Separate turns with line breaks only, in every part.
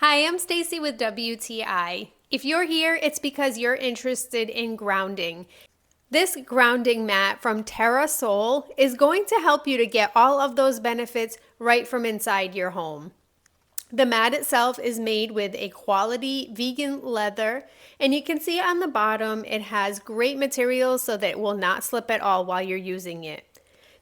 Hi, I'm Stacy with WTI. If you're here, it's because you're interested in grounding. This grounding mat from Terra is going to help you to get all of those benefits right from inside your home. The mat itself is made with a quality vegan leather, and you can see on the bottom it has great materials so that it will not slip at all while you're using it.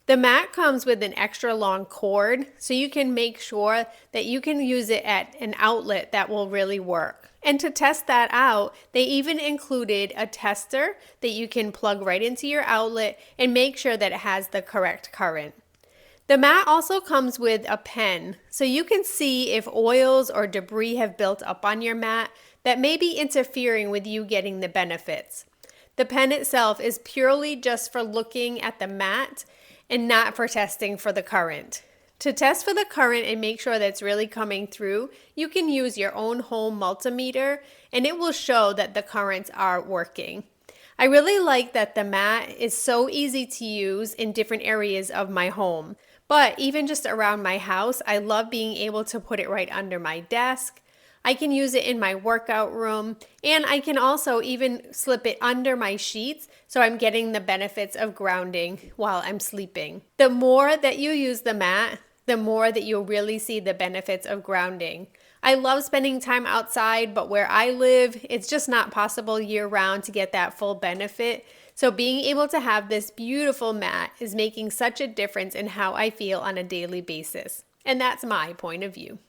The mat comes with an extra long cord, so you can make sure that you can use it at an outlet that will really work. And to test that out, they even included a tester that you can plug right into your outlet and make sure that it has the correct current. The mat also comes with a pen, so you can see if oils or debris have built up on your mat that may be interfering with you getting the benefits. The pen itself is purely just for looking at the mat and not for testing for the current. To test for the current and make sure that it's really coming through, you can use your own home multimeter and it will show that the currents are working. I really like that the mat is so easy to use in different areas of my home, but even just around my house, I love being able to put it right under my desk. I can use it in my workout room, and I can also even slip it under my sheets so I'm getting the benefits of grounding while I'm sleeping. The more that you use the mat, the more that you'll really see the benefits of grounding. I love spending time outside, but where I live, it's just not possible year-round to get that full benefit. So being able to have this beautiful mat is making such a difference in how I feel on a daily basis. And that's my point of view.